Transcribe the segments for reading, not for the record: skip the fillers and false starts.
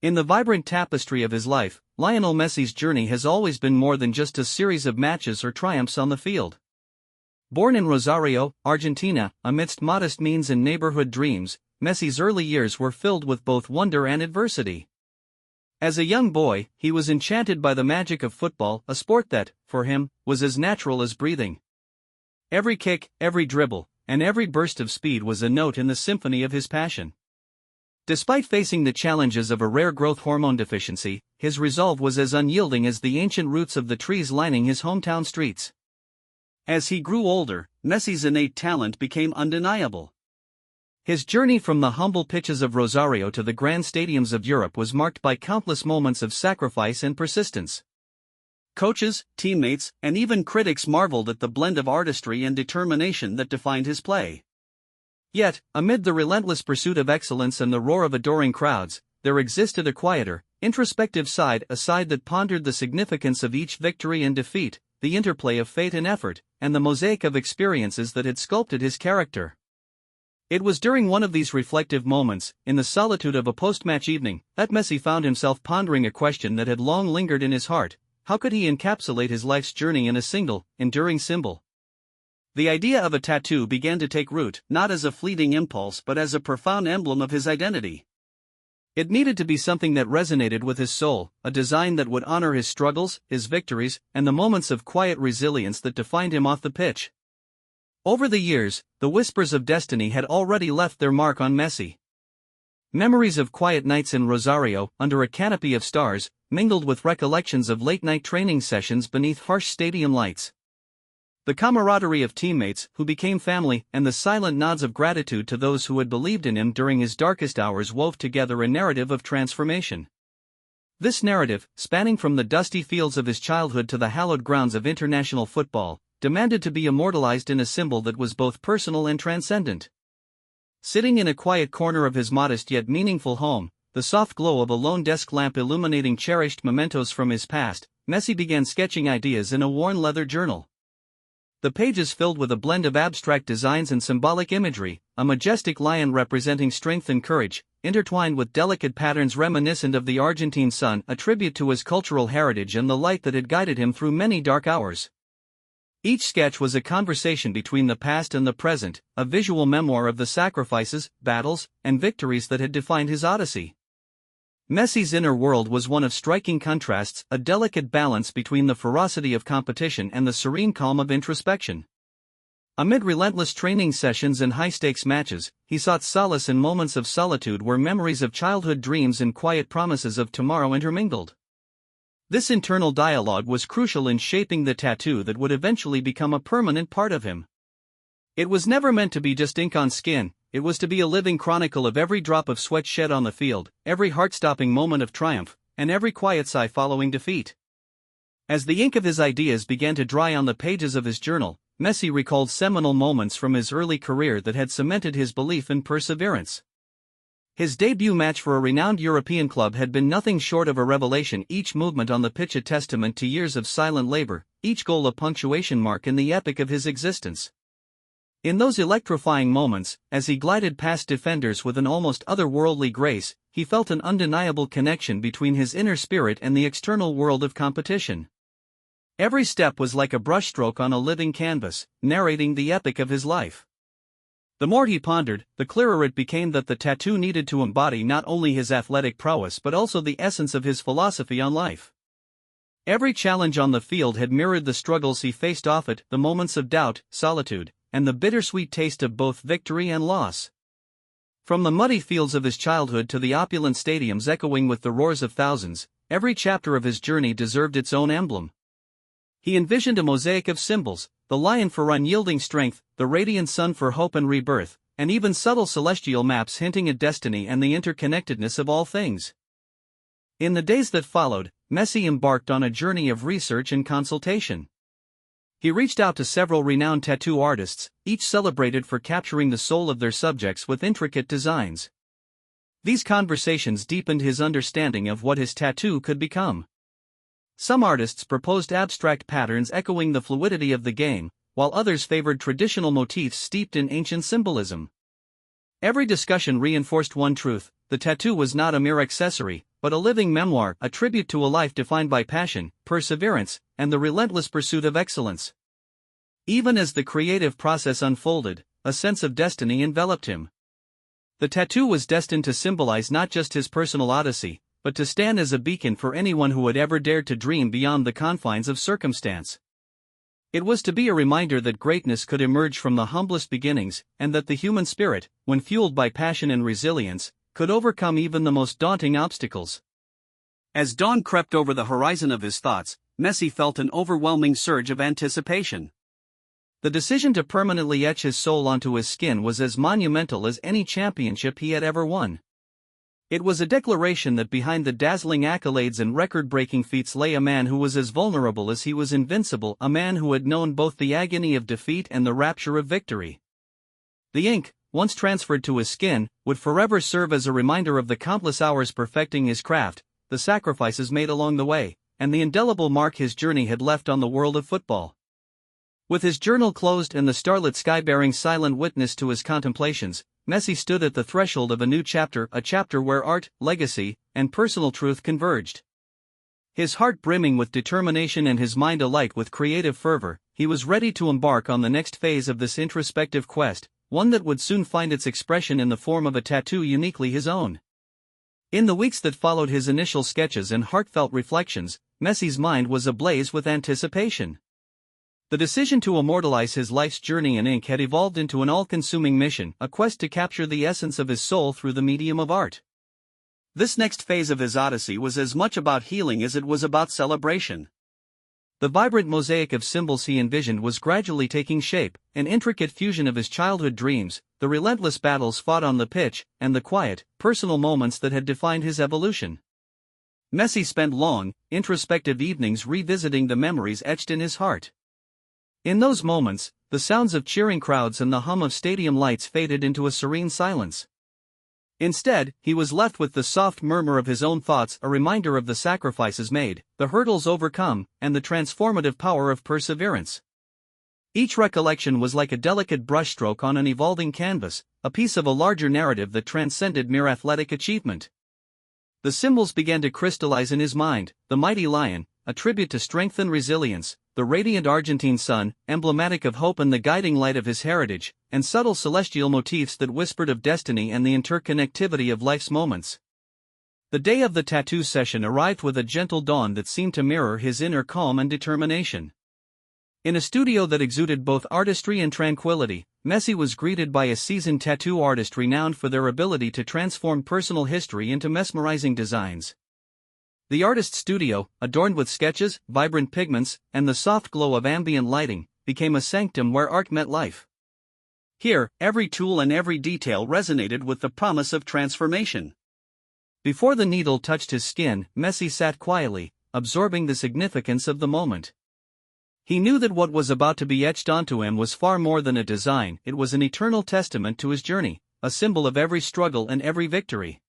In the vibrant tapestry of his life, Lionel Messi's journey has always been more than just a series of matches or triumphs on the field. Born in Rosario, Argentina, amidst modest means and neighborhood dreams, Messi's early years were filled with both wonder and adversity. As a young boy, he was enchanted by the magic of football, a sport that, for him, was as natural as breathing. Every kick, every dribble, and every burst of speed was a note in the symphony of his passion. Despite facing the challenges of a rare growth hormone deficiency, his resolve was as unyielding as the ancient roots of the trees lining his hometown streets. As he grew older, Messi's innate talent became undeniable. His journey from the humble pitches of Rosario to the grand stadiums of Europe was marked by countless moments of sacrifice and persistence. Coaches, teammates, and even critics marveled at the blend of artistry and determination that defined his play. Yet, amid the relentless pursuit of excellence and the roar of adoring crowds, there existed a quieter, introspective side, a side that pondered the significance of each victory and defeat, the interplay of fate and effort, and the mosaic of experiences that had sculpted his character. It was during one of these reflective moments, in the solitude of a post-match evening, that Messi found himself pondering a question that had long lingered in his heart: how could he encapsulate his life's journey in a single, enduring symbol? The idea of a tattoo began to take root, not as a fleeting impulse but as a profound emblem of his identity. It needed to be something that resonated with his soul, a design that would honor his struggles, his victories, and the moments of quiet resilience that defined him off the pitch. Over the years, the whispers of destiny had already left their mark on Messi. Memories of quiet nights in Rosario, under a canopy of stars, mingled with recollections of late-night training sessions beneath harsh stadium lights. The camaraderie of teammates who became family and the silent nods of gratitude to those who had believed in him during his darkest hours wove together a narrative of transformation. This narrative, spanning from the dusty fields of his childhood to the hallowed grounds of international football, demanded to be immortalized in a symbol that was both personal and transcendent. Sitting in a quiet corner of his modest yet meaningful home, the soft glow of a lone desk lamp illuminating cherished mementos from his past, Messi began sketching ideas in a worn leather journal. The pages filled with a blend of abstract designs and symbolic imagery, a majestic lion representing strength and courage, intertwined with delicate patterns reminiscent of the Argentine sun, a tribute to his cultural heritage and the light that had guided him through many dark hours. Each sketch was a conversation between the past and the present, a visual memoir of the sacrifices, battles, and victories that had defined his odyssey. Messi's inner world was one of striking contrasts, a delicate balance between the ferocity of competition and the serene calm of introspection. Amid relentless training sessions and high-stakes matches, he sought solace in moments of solitude where memories of childhood dreams and quiet promises of tomorrow intermingled. This internal dialogue was crucial in shaping the tattoo that would eventually become a permanent part of him. It was never meant to be just ink on skin. It was to be a living chronicle of every drop of sweat shed on the field, every heart-stopping moment of triumph, and every quiet sigh following defeat. As the ink of his ideas began to dry on the pages of his journal, Messi recalled seminal moments from his early career that had cemented his belief in perseverance. His debut match for a renowned European club had been nothing short of a revelation, each movement on the pitch a testament to years of silent labor, each goal a punctuation mark in the epic of his existence. In those electrifying moments, as he glided past defenders with an almost otherworldly grace, he felt an undeniable connection between his inner spirit and the external world of competition. Every step was like a brushstroke on a living canvas, narrating the epic of his life. The more he pondered, the clearer it became that the tattoo needed to embody not only his athletic prowess but also the essence of his philosophy on life. Every challenge on the field had mirrored the struggles he faced off it, the moments of doubt, solitude, and the bittersweet taste of both victory and loss. From the muddy fields of his childhood to the opulent stadiums echoing with the roars of thousands, every chapter of his journey deserved its own emblem. He envisioned a mosaic of symbols, the lion for unyielding strength, the radiant sun for hope and rebirth, and even subtle celestial maps hinting at destiny and the interconnectedness of all things. In the days that followed, Messi embarked on a journey of research and consultation. He reached out to several renowned tattoo artists, each celebrated for capturing the soul of their subjects with intricate designs. These conversations deepened his understanding of what his tattoo could become. Some artists proposed abstract patterns echoing the fluidity of the game, while others favored traditional motifs steeped in ancient symbolism. Every discussion reinforced one truth: the tattoo was not a mere accessory, but a living memoir, a tribute to a life defined by passion, perseverance, and the relentless pursuit of excellence. Even as the creative process unfolded, a sense of destiny enveloped him. The tattoo was destined to symbolize not just his personal odyssey, but to stand as a beacon for anyone who had ever dared to dream beyond the confines of circumstance. It was to be a reminder that greatness could emerge from the humblest beginnings, and that the human spirit, when fueled by passion and resilience, could overcome even the most daunting obstacles. As dawn crept over the horizon of his thoughts, Messi felt an overwhelming surge of anticipation. The decision to permanently etch his soul onto his skin was as monumental as any championship he had ever won. It was a declaration that behind the dazzling accolades and record-breaking feats lay a man who was as vulnerable as he was invincible, a man who had known both the agony of defeat and the rapture of victory. The ink, once transferred to his skin, would forever serve as a reminder of the countless hours perfecting his craft, the sacrifices made along the way, and the indelible mark his journey had left on the world of football. With his journal closed and the starlit sky bearing silent witness to his contemplations, Messi stood at the threshold of a new chapter, a chapter where art, legacy, and personal truth converged. His heart brimming with determination and his mind alight with creative fervor, he was ready to embark on the next phase of this introspective quest, one that would soon find its expression in the form of a tattoo uniquely his own. In the weeks that followed his initial sketches and heartfelt reflections, Messi's mind was ablaze with anticipation. The decision to immortalize his life's journey in ink had evolved into an all-consuming mission, a quest to capture the essence of his soul through the medium of art. This next phase of his odyssey was as much about healing as it was about celebration. The vibrant mosaic of symbols he envisioned was gradually taking shape, an intricate fusion of his childhood dreams, the relentless battles fought on the pitch, and the quiet, personal moments that had defined his evolution. Messi spent long, introspective evenings revisiting the memories etched in his heart. In those moments, the sounds of cheering crowds and the hum of stadium lights faded into a serene silence. Instead, he was left with the soft murmur of his own thoughts, a reminder of the sacrifices made, the hurdles overcome, and the transformative power of perseverance. Each recollection was like a delicate brushstroke on an evolving canvas, a piece of a larger narrative that transcended mere athletic achievement. The symbols began to crystallize in his mind: the mighty lion, a tribute to strength and resilience; the radiant Argentine sun, emblematic of hope and the guiding light of his heritage; and subtle celestial motifs that whispered of destiny and the interconnectivity of life's moments. The day of the tattoo session arrived with a gentle dawn that seemed to mirror his inner calm and determination. In a studio that exuded both artistry and tranquility, Messi was greeted by a seasoned tattoo artist renowned for their ability to transform personal history into mesmerizing designs. The artist's studio, adorned with sketches, vibrant pigments, and the soft glow of ambient lighting, became a sanctum where art met life. Here, every tool and every detail resonated with the promise of transformation. Before the needle touched his skin, Messi sat quietly, absorbing the significance of the moment. He knew that what was about to be etched onto him was far more than a design; it was an eternal testament to his journey, a symbol of every struggle and every victory.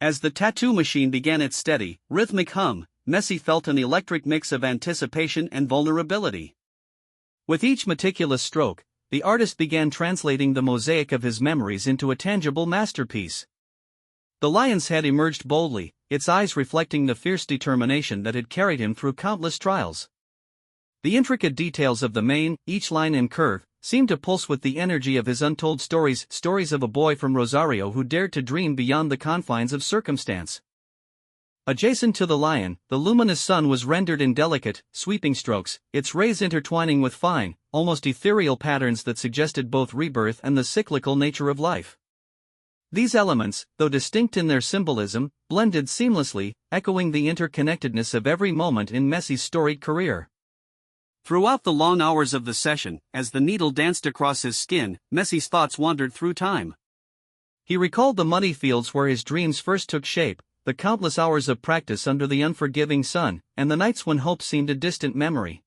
As the tattoo machine began its steady, rhythmic hum, Messi felt an electric mix of anticipation and vulnerability. With each meticulous stroke, the artist began translating the mosaic of his memories into a tangible masterpiece. The lion's head emerged boldly, its eyes reflecting the fierce determination that had carried him through countless trials. The intricate details of the mane, each line and curve, seemed to pulse with the energy of his untold stories of a boy from Rosario who dared to dream beyond the confines of circumstance. Adjacent to the lion, the luminous sun was rendered in delicate, sweeping strokes, its rays intertwining with fine, almost ethereal patterns that suggested both rebirth and the cyclical nature of life. These elements, though distinct in their symbolism, blended seamlessly, echoing the interconnectedness of every moment in Messi's storied career. Throughout the long hours of the session, as the needle danced across his skin, Messi's thoughts wandered through time. He recalled the muddy fields where his dreams first took shape, the countless hours of practice under the unforgiving sun, and the nights when hope seemed a distant memory.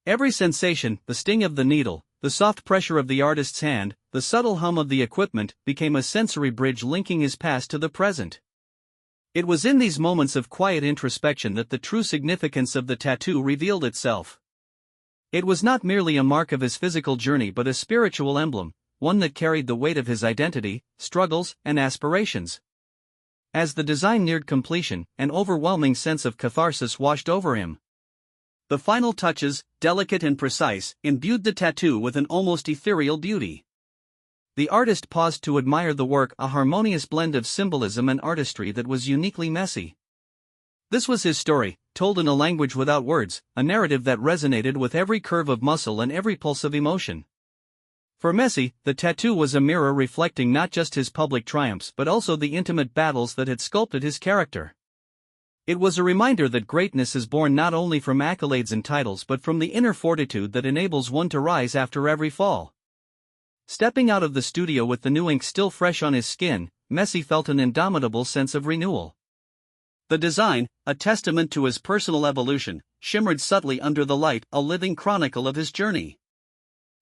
Every sensation, the sting of the needle, the soft pressure of the artist's hand, the subtle hum of the equipment, became a sensory bridge linking his past to the present. It was in these moments of quiet introspection that the true significance of the tattoo revealed itself. It was not merely a mark of his physical journey but a spiritual emblem, one that carried the weight of his identity, struggles, and aspirations. As the design neared completion, an overwhelming sense of catharsis washed over him. The final touches, delicate and precise, imbued the tattoo with an almost ethereal beauty. The artist paused to admire the work, a harmonious blend of symbolism and artistry that was uniquely Messi. This was his story, told in a language without words, a narrative that resonated with every curve of muscle and every pulse of emotion. For Messi, the tattoo was a mirror reflecting not just his public triumphs but also the intimate battles that had sculpted his character. It was a reminder that greatness is born not only from accolades and titles but from the inner fortitude that enables one to rise after every fall. Stepping out of the studio with the new ink still fresh on his skin, Messi felt an indomitable sense of renewal. The design, a testament to his personal evolution, shimmered subtly under the light, a living chronicle of his journey.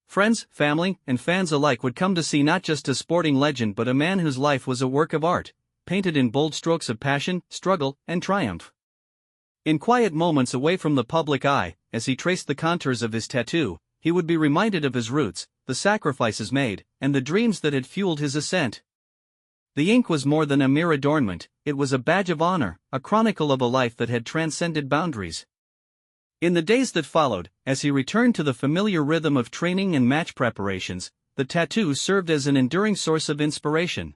Friends, family, and fans alike would come to see not just a sporting legend but a man whose life was a work of art, painted in bold strokes of passion, struggle, and triumph. In quiet moments away from the public eye, as he traced the contours of his tattoo, he would be reminded of his roots, the sacrifices made, and the dreams that had fueled his ascent. The ink was more than a mere adornment, it was a badge of honor, a chronicle of a life that had transcended boundaries. In the days that followed, as he returned to the familiar rhythm of training and match preparations, the tattoo served as an enduring source of inspiration.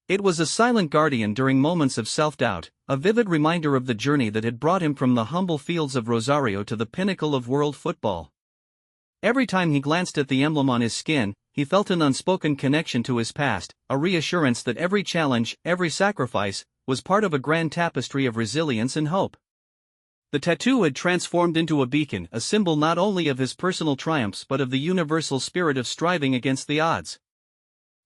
It was a silent guardian during moments of self-doubt, a vivid reminder of the journey that had brought him from the humble fields of Rosario to the pinnacle of world football. Every time he glanced at the emblem on his skin, he felt an unspoken connection to his past, a reassurance that every challenge, every sacrifice, was part of a grand tapestry of resilience and hope. The tattoo had transformed into a beacon, a symbol not only of his personal triumphs but of the universal spirit of striving against the odds.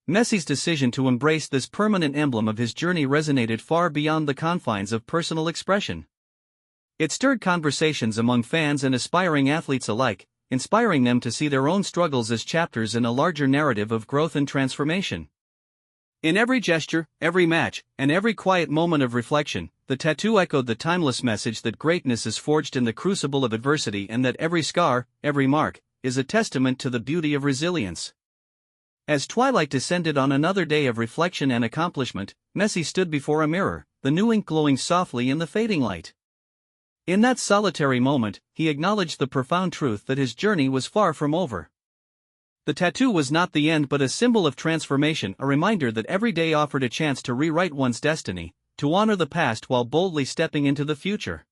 Messi's decision to embrace this permanent emblem of his journey resonated far beyond the confines of personal expression. It stirred conversations among fans and aspiring athletes alike, inspiring them to see their own struggles as chapters in a larger narrative of growth and transformation. In every gesture, every match, and every quiet moment of reflection, the tattoo echoed the timeless message that greatness is forged in the crucible of adversity and that every scar, every mark, is a testament to the beauty of resilience. As twilight descended on another day of reflection and accomplishment, Messi stood before a mirror, the new ink glowing softly in the fading light. In that solitary moment, he acknowledged the profound truth that his journey was far from over. The tattoo was not the end but a symbol of transformation, a reminder that every day offered a chance to rewrite one's destiny, to honor the past while boldly stepping into the future.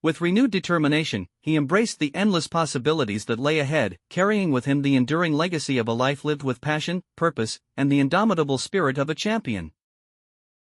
With renewed determination, he embraced the endless possibilities that lay ahead, carrying with him the enduring legacy of a life lived with passion, purpose, and the indomitable spirit of a champion.